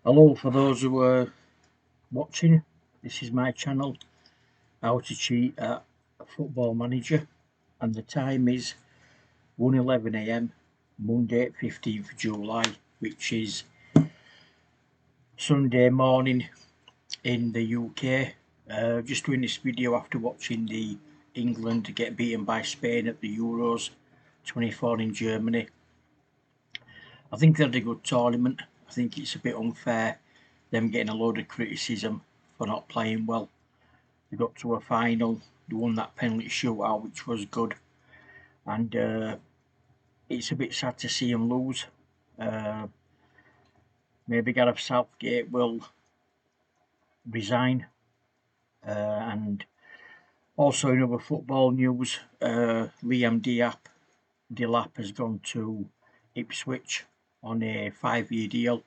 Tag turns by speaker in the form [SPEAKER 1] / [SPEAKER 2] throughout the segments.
[SPEAKER 1] Hello, for those who are watching, this is my channel, How to Cheat at Football Manager, and the time is 1:11 AM, Monday 15th July, which is Sunday morning in the UK. Just doing this video after watching the England get beaten by Spain at the Euros 24 in Germany. I think they had a good tournament. I think it's a bit unfair them getting a load of criticism for not playing well. They got to a final, they won that penalty shootout, which was good, and it's a bit sad to see them lose. Maybe Gareth Southgate will resign, and also in other football news, Liam Delap has gone to Ipswich on a 5-year deal,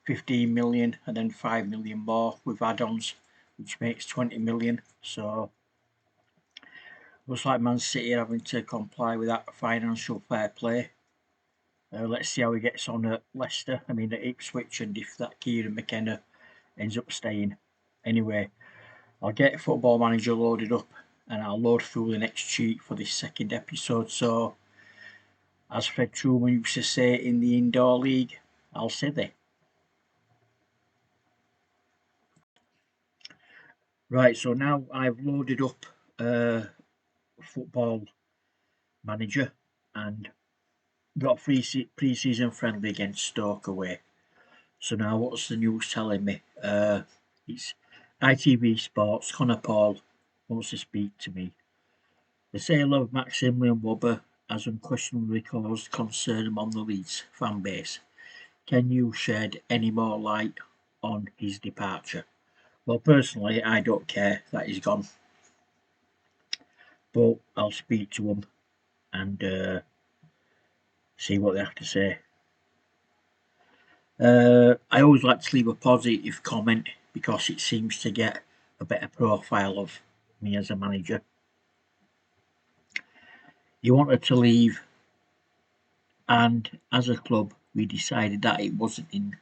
[SPEAKER 1] 15 million and then 5 million more with add-ons, which makes 20 million. So looks like Man City are having to comply with that financial fair play. Let's see how he gets on at Leicester. I mean, at Ipswich, and if that Kieran McKenna ends up staying. Anyway, I'll get Football Manager loaded up and I'll load through the next cheat for this second episode. So, as Fred Truman used to say in the indoor league, I'll say there. Right, so now I've loaded up Football Manager and got pre-season friendly against Stoke away. So now what's the news telling me? It's ITV Sports. Connor Paul wants to speak to me. The sale of Maximilian Wobber has unquestionably caused concern among the Leeds fan base. Can you shed any more light on his departure? Well, personally, I don't care that he's gone, but I'll speak to him and see what they have to say. I always like to leave a positive comment because it seems to get a better profile of me as a manager. He wanted to leave, and as a club, we decided that it wasn't in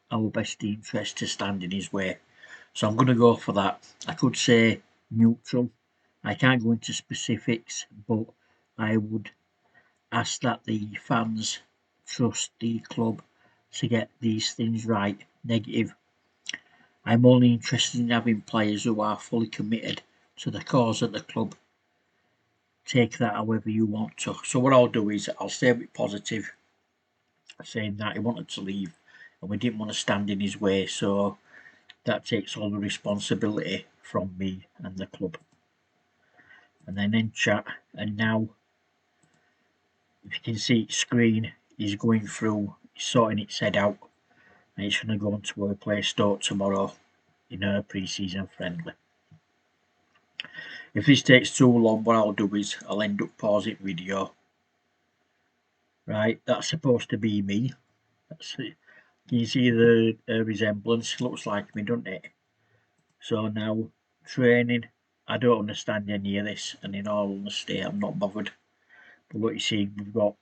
[SPEAKER 1] our best interest to stand in his way. So I'm going to go for that. I could say neutral. I can't go into specifics, but I would ask that the fans trust the club to get these things right. Negative. I'm only interested in having players who are fully committed to the cause of the club. Take that however you want to. So what I'll do is I'll stay a bit positive, saying that he wanted to leave and we didn't want to stand in his way, so that takes all the responsibility from me and the club. And then in chat, and now if you can see it screen, he's going through, he's sorting its head out, and he's going to go on to our play Stoke tomorrow in a pre-season friendly. If this takes too long, what I'll do is I'll end up pausing video. Right, that's supposed to be me. That's it. Can you see the resemblance? Looks like me, doesn't it? So now, training. I don't understand any of this, and in all honesty, I'm not bothered. But what you see, we've got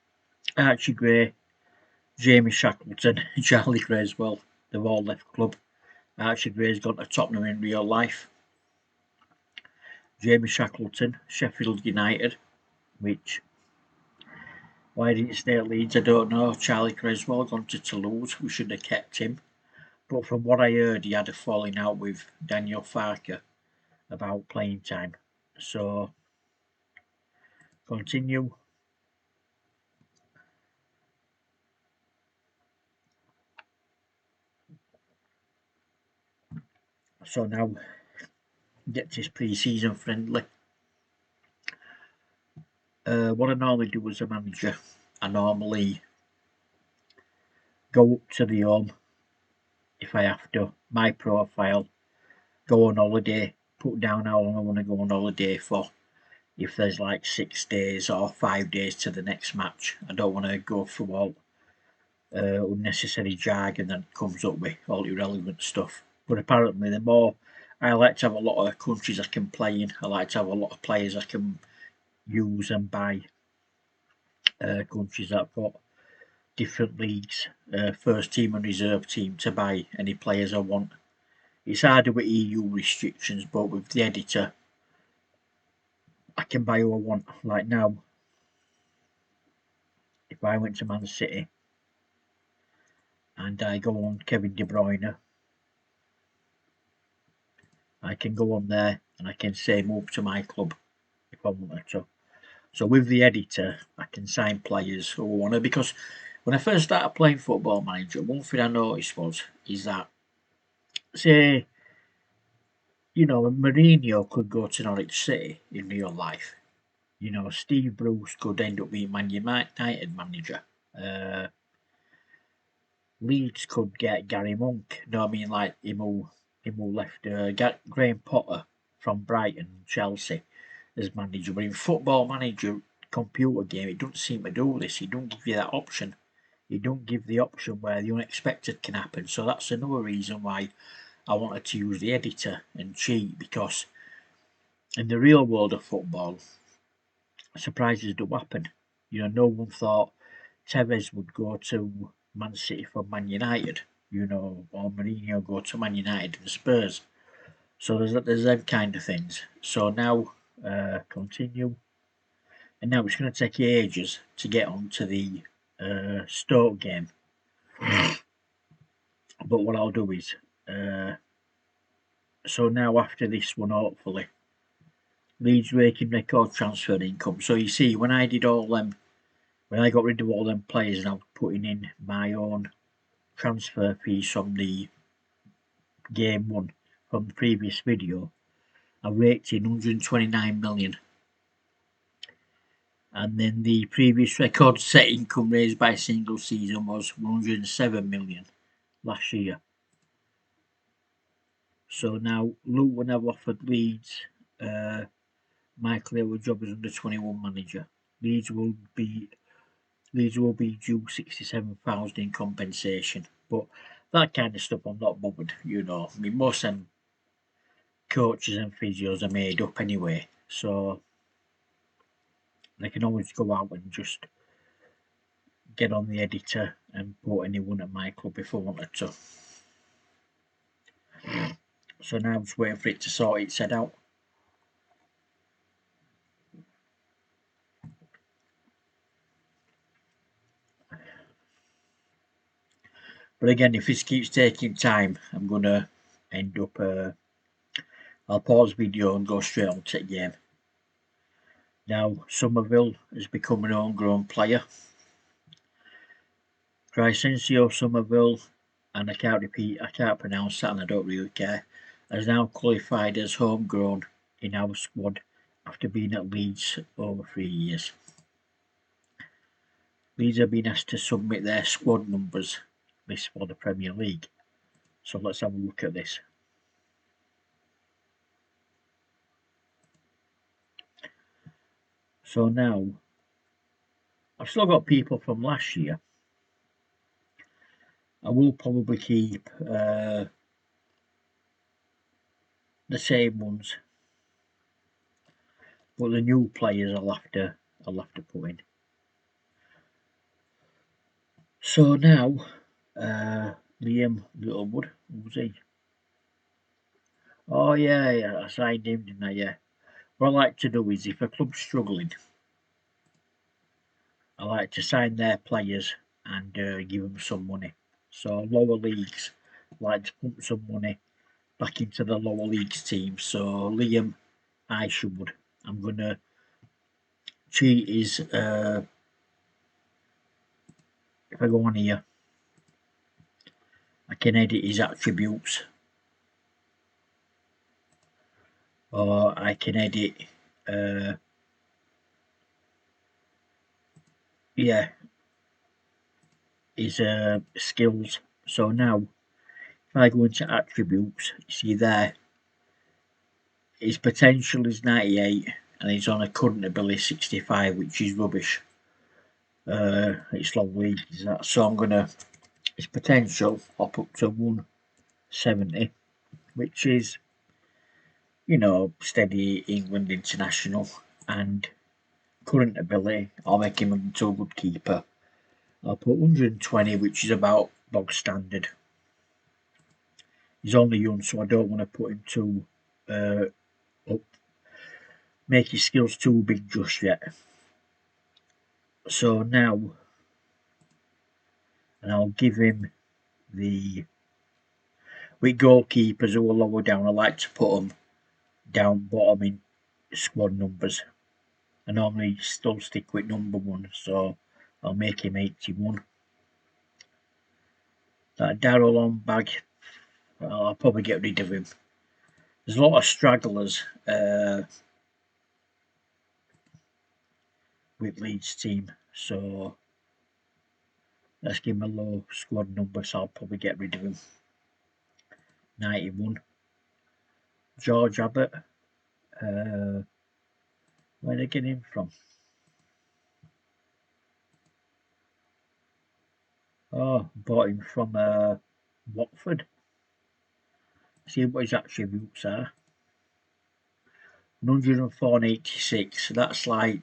[SPEAKER 1] Archie Gray, Jamie Shackleton, Charlie Creswell. They've all left club. Archie Gray's gone to Tottenham in real life. Jamie Shackleton, Sheffield United, which, why didn't he stay at Leeds, I don't know. Charlie Creswell gone to Toulouse, we should have kept him. But from what I heard, he had a falling out with Daniel Farke about playing time. So, continue. So now, get this pre-season friendly. What I normally do as a manager, I normally go up to the home if I have to, my profile, go on holiday, put down how long I want to go on holiday for. If there's like 6 days or 5 days to the next match, I don't want to go through all unnecessary jargon that comes up with all irrelevant stuff. But apparently, the more I like to have a lot of countries I can play in, I like to have a lot of players I can use and buy countries that I've got. different leagues, first team and reserve team, to buy any players I want. It's harder with EU restrictions, but with the editor, I can buy who I want. Like now, if I went to Man City and I go on Kevin De Bruyne, I can go on there and I can say move to my club if I wanted to. So with the editor, I can sign players who I want to. Because when I first started playing Football Manager, one thing I noticed is that, say, Mourinho could go to Norwich City in real life. Steve Bruce could end up being Man United manager. Leeds could get Gary Monk. You know what I mean? Like him who left Graham Potter from Brighton, Chelsea, as manager. But in Football Manager computer game, it doesn't seem to do this. It don't give you that option. It don't give the option where the unexpected can happen. So that's another reason why I wanted to use the editor and cheat, because in the real world of football, surprises do happen. No one thought Tevez would go to Man City from Man United, or Mourinho go to Man United and Spurs. So there's them kind of things. So now, continue. And now it's going to take ages to get onto the Stoke game. But what I'll do is, so now after this one, hopefully, Leeds making record transfer income. So you see, when I got rid of all them players and I was putting in my own transfer fees from the game one from the previous video, I raked in 129 million. And then the previous record set income raised by a single season was 107 million last year. So now Luton have offered Leeds Michael Owen job as under 21 manager. Leeds will be due 67,000 in compensation, but that kind of stuff I'm not bothered. I mean, most of them coaches and physios are made up anyway, so they can always go out and just get on the editor and put anyone at my club if I wanted to. So now I'm just waiting for it to sort its head out. But again, if this keeps taking time, I'm gonna end up. I'll pause video and go straight on to the game. Now, Somerville has become an homegrown player. Crescencio Somerville, and I can't pronounce that and I don't really care, has now qualified as homegrown in our squad after being at Leeds over 3 years. Leeds have been asked to submit their squad numbers list for the Premier League. So let's have a look at this. So now, I've still got people from last year. I will probably keep the same ones, but the new players I'll have to put in. So now, Liam Littlewood, who's he? Oh yeah, I signed him, didn't I? Yeah. What I like to do is, if a club's struggling, I like to sign their players and give them some money. So lower leagues like to pump some money back into the lower leagues team. So Liam Isherwood, I'm gonna cheat his. If I go on here, I can edit his attributes, or I can edit. Yeah, his skills. So now, if I go into attributes, you see there, his potential is 98 and he's on a current ability 65, which is rubbish. It's low league, is that? So I'm gonna his potential up to 170, which is steady England international, and current ability I'll make him into a good keeper. I'll put 120, which is about bog standard. He's only young, so I don't want to put him too up, make his skills too big just yet. So now, and I'll give him the with goalkeepers who are lower down. I like to put them down bottom in squad numbers. I normally still stick with number 1, so I'll make him 81. That Darrell on bag, I'll probably get rid of him. There's a lot of stragglers with Leeds team, so let's give him a low squad number, so I'll probably get rid of him. 91. George Abbott, where did I get him from? Oh, bought him from Watford. See what his attributes are. 104 and 86, so that's like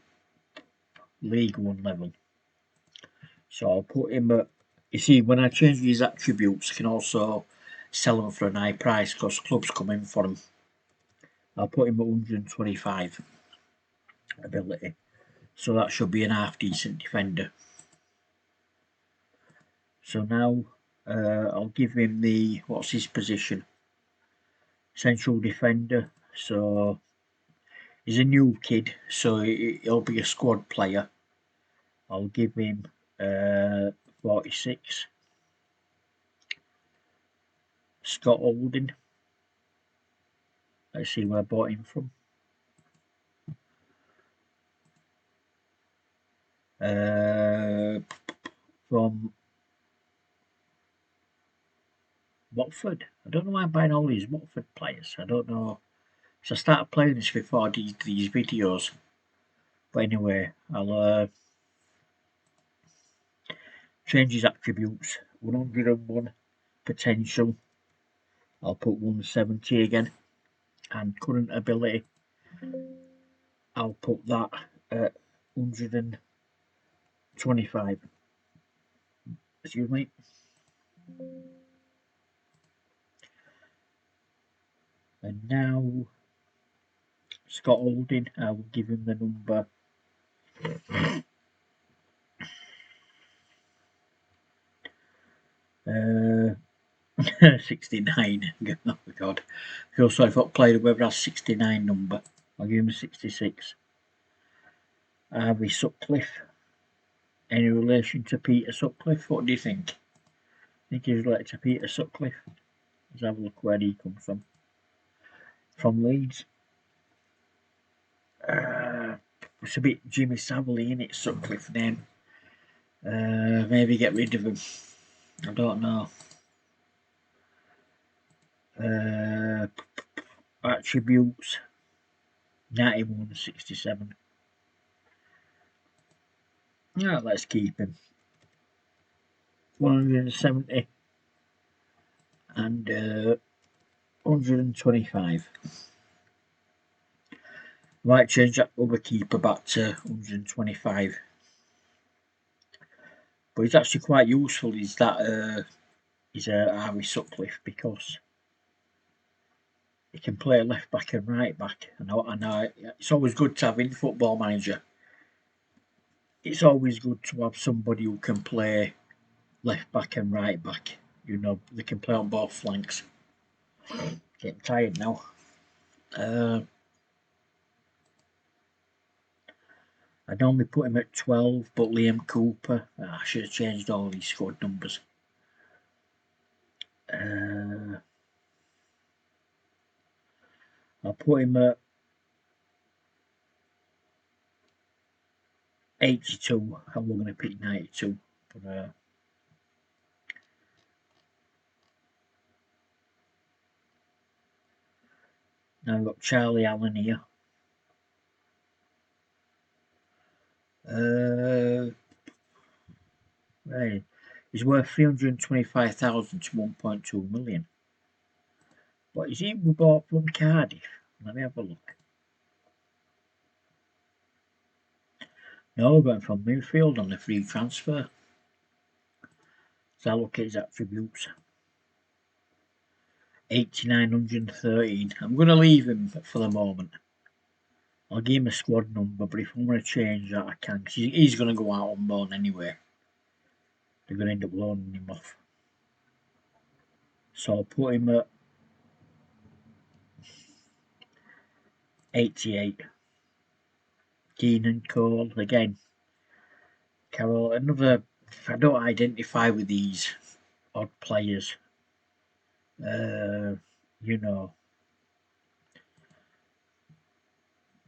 [SPEAKER 1] League 1 level. So I'll put him at, you see, when I change his attributes, I can also sell him for a high price because clubs come in for him. I'll put him at 125 ability. So that should be an half decent defender. So now I'll give him the, what's his position? Central defender. So he's a new kid, so he'll be a squad player. I'll give him 46. Scott Holding. Let's see where I bought him from. From Watford. I don't know why I'm buying all these Watford players. I don't know. So I started playing this before I did these videos. But anyway, I'll change his attributes. 101 potential. I'll put 170 again. And current ability, I'll put that at 125. Excuse me. And now Scott Holding, I will give him the number 69. Oh my god. I feel sorry for player whoever has 69 number. I'll give him 66. Harvey Sutcliffe. Any relation to Peter Sutcliffe? What do you think? Think he's related to Peter Sutcliffe? Let's have a look where he comes from. From Leeds. It's a bit Jimmy Savile in it, Sutcliffe name. Maybe get rid of him. I don't know. Attributes 91, 67. Yeah, let's keep him. 170 and 125. Might change that other keeper back to 125. But it's actually quite useful. Is that Harvey Sutcliffe, because he can play left back and right back. I know it's always good to have in Football Manager. It's always good to have somebody who can play left back and right back. You know, they can play on both flanks. Getting tired now. I normally put him at 12, but Liam Cooper, I should have changed all these squad numbers. I'll put him at 82. I was going to pick 92, but now I've got Charlie Allen here. Right. He's worth 325,000 to 1.2 million. What is he? We bought from Cardiff. Let me have a look. No, we're going from Midfield on the free transfer. So I look at his attributes. 8913. I'm going to leave him for the moment. I'll give him a squad number, but if I'm going to change that, I can. Cause he's going to go out on loan anyway. They're going to end up loaning him off. So I'll put him at 88. Keenan Cole again. Carroll, another. I don't identify with these odd players. You know,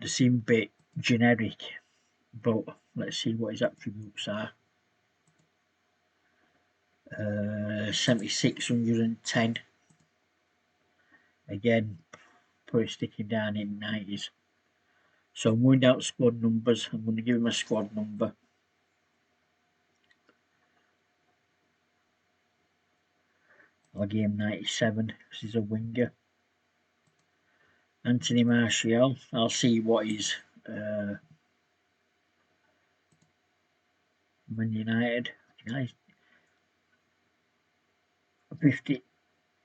[SPEAKER 1] they seem a bit generic, but let's see what his attributes are. 7610. Again, probably sticking down in 90s. So I'm going down to squad numbers. I'm going to give him a squad number. I'll give him 97 because he's a winger. Anthony Martial, I'll see what his Man United. 50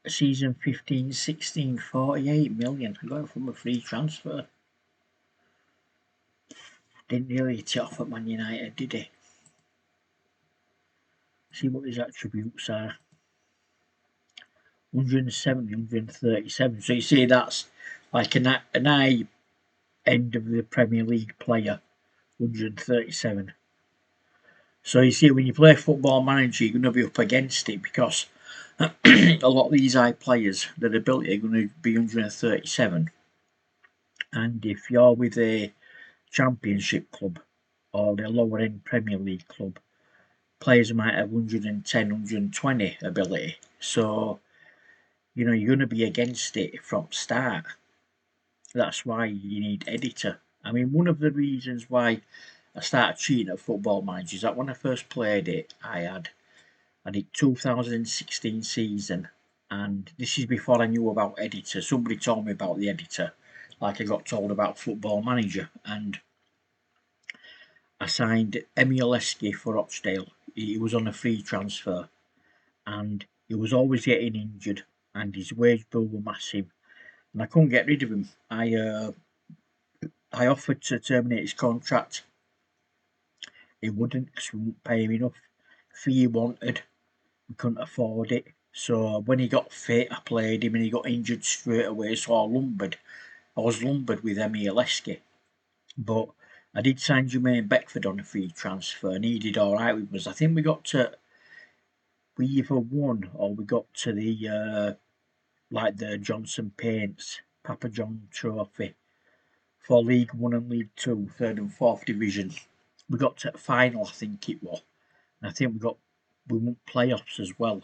[SPEAKER 1] season 15-16, 48 million. I got it from a free transfer. Didn't really hit it off at Man United, did he? See what his attributes are. 170, 137. So you see that's like an high end of the Premier League player, 137. So you see, when you play Football Manager, you're going to be up against it because a lot of these high players, their ability are going to be 137. And if you're with a Championship club or the lower end Premier League club, players might have 110, 120 ability. So, you know, you're going to be against it from start. That's why you need editor. I mean, one of the reasons why I started cheating at Football Manager is that when I first played it, I did 2016 season, and this is before I knew about editor. Somebody told me about the editor, like I got told about Football Manager, and I signed Emil Eski for Rochdale. He was on a free transfer, and he was always getting injured, and his wage bill was massive, and I couldn't get rid of him. I offered to terminate his contract. He wouldn't, because we wouldn't pay him enough. Fee he wanted, we couldn't afford it. So when he got fit, I played him, and he got injured straight away. So I was lumbered with Emil Eski. But I did sign Jermaine Beckford on a free transfer, and he did all right with us. I think we either won or we got to the the Johnson Paints Papa John Trophy for League 1 and League 2, 3rd and 4th Division. We got to the final, I think it was. And I think we won playoffs as well.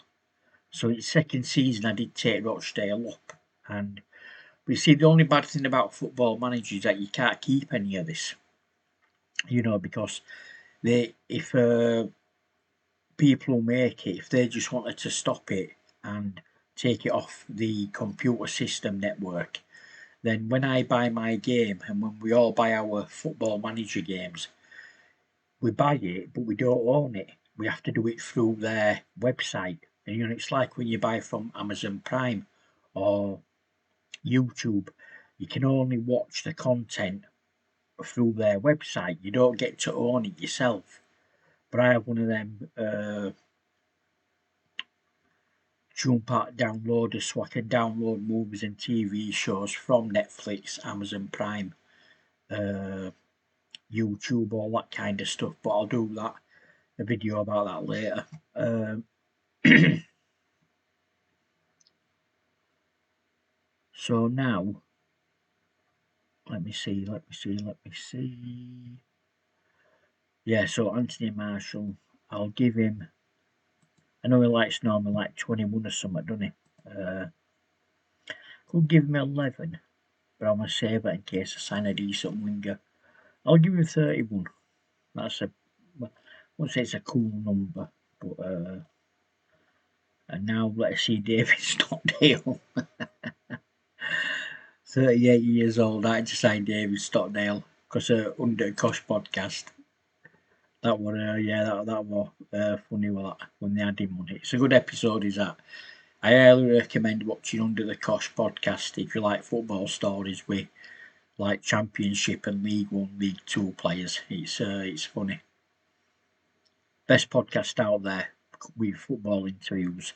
[SPEAKER 1] So it's second season I did take Rochdale up. And but you see, the only bad thing about Football Manager is that you can't keep any of this. You know, because if people who make it, if they just wanted to stop it and take it off the computer system network, then when I buy my game and when we all buy our Football Manager games, we buy it, but we don't own it. We have to do it through their website. And you know, it's like when you buy from Amazon Prime or YouTube, you can only watch the content through their website. You don't get to own it yourself. But I have one of them Tune Park downloaders, so I can download movies and TV shows from Netflix, Amazon Prime, YouTube, all that kind of stuff. But I'll do a video about that later. So now, let me see. Yeah, so Anthony Martial, I'll give him. I know he likes normally like 21 or something, doesn't he? Could give him 11, but I'm gonna save it in case I sign a decent winger. I'll give him 31. That's I won't say it's a cool number, but and now let's see David Stockdale. 38 years old. I had to sign David Stockdale because under Kosh podcast. That was that was funny with that when they had him on it. It's a good episode, is that? I highly recommend watching Under the Cosh podcast if you like football stories with like Championship and League One, League Two players. It's funny. Best podcast out there with football interviews.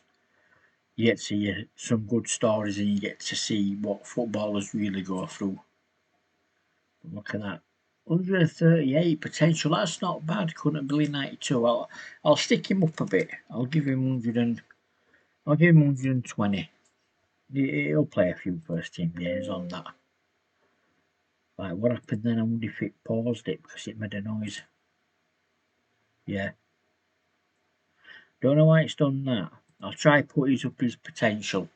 [SPEAKER 1] You get to see some good stories and you get to see what footballers really go through. Look at that. 138 potential. That's not bad. Couldn't believe 92. I'll stick him up a bit. I'll give him 100 and I'll give him 120. He'll play a few first team games on that. Like what happened then? I wonder if it paused it because it made a noise. Yeah. Don't know why it's done that. I'll try put his up his potential.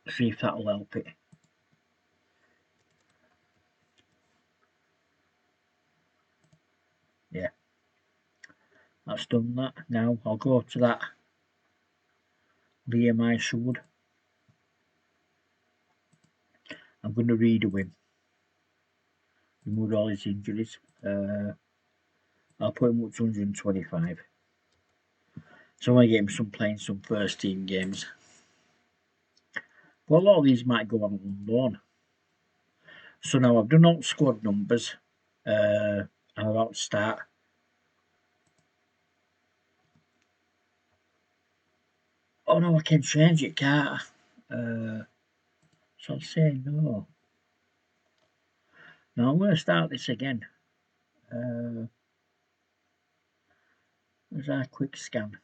[SPEAKER 1] See if that'll help it. Yeah. That's done that. Now I'll go to that Liam Isherwood. I'm going to redo him. Remove all his injuries. I'll put him up to 125. So I want to get him playing some first team games. But a lot of these might go on loan. So now I've done all squad numbers. I'm about to start. Oh no, I can change it, can't I? So I'll say no. Now I'm going to start this again. There's our quick scan.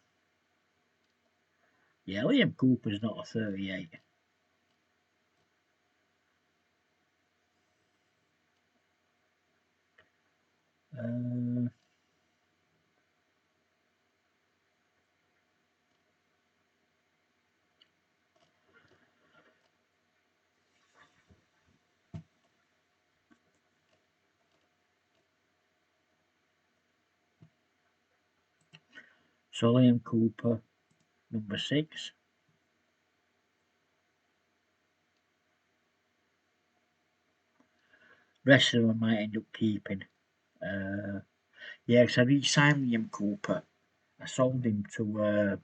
[SPEAKER 1] Yeah, Liam Cooper's not a 38. So Liam Cooper, number 6. Rest of them I might end up keeping. Yeah, because I re-signed Liam Cooper. I sold him to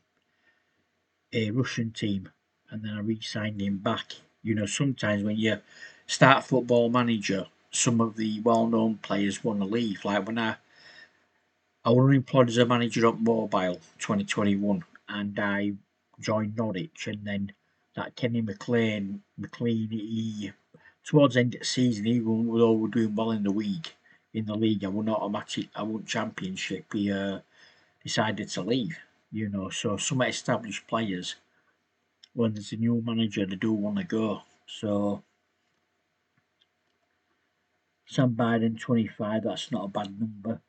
[SPEAKER 1] a Russian team, and then I re-signed him back. You know, sometimes when you start Football Manager, some of the well-known players want to leave. Like when I was employed as a manager at Mobile 2021, and I joined Norwich, and then that Kenny McLean, he towards the end of the season, even though we were doing well in the week, in the league, I won championship. He decided to leave. You know, so some established players, when there's a new manager, they do want to go. So Sam Biden 25, that's not a bad number.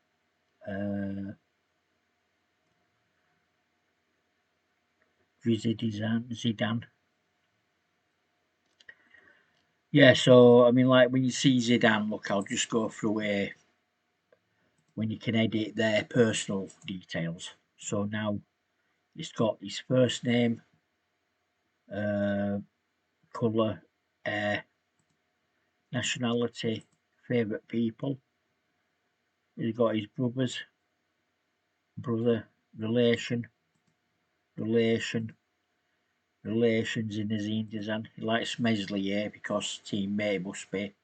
[SPEAKER 1] Zidane. Yeah, so I mean, like when you see Zidane, look, I'll just go through when you can edit their personal details. So now it's got his first name, colour, nationality, favourite people. He's got his brother, relation, relations in his design. He likes Meslier because teammate must be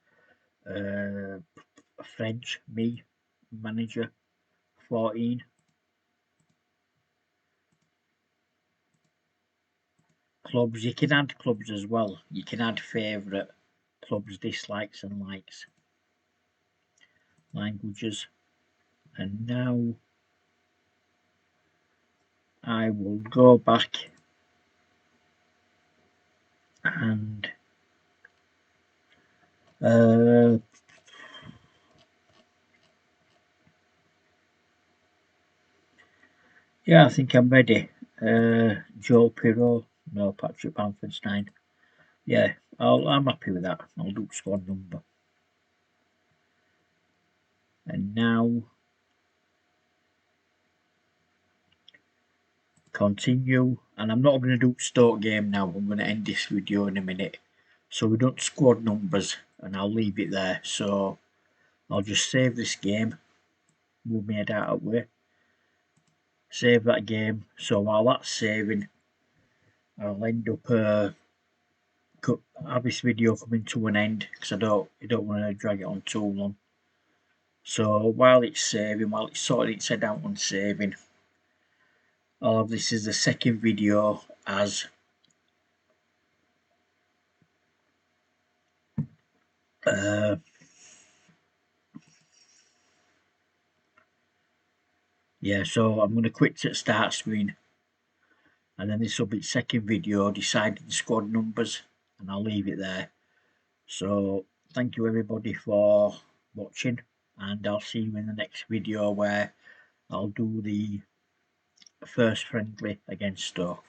[SPEAKER 1] uh, French, me, manager, 14. Clubs, you can add clubs as well. You can add favourite clubs, dislikes and likes. Languages. And now I will go back and yeah, I think I'm ready. Joel Pirot, no, Patrick Bamfordstein. Yeah, I'm happy with that. I'll do squad number. And now continue. And I'm not going to do Stoke game now. I'm going to end this video in a minute. So we done squad numbers, and I'll leave it there. So I'll just save this game, move my head out of the way, save that game. So while that's saving, I'll end up have this video coming to an end because I don't want to drag it on too long. So while it's saving, while it's sorting its head out and saving, I'll have this as the second video as yeah, so I'm going to quit at start screen, and then this will be the second video deciding squad numbers, and I'll leave it there. So thank you everybody for watching, and I'll see you in the next video where I'll do the first friendly against Stoke.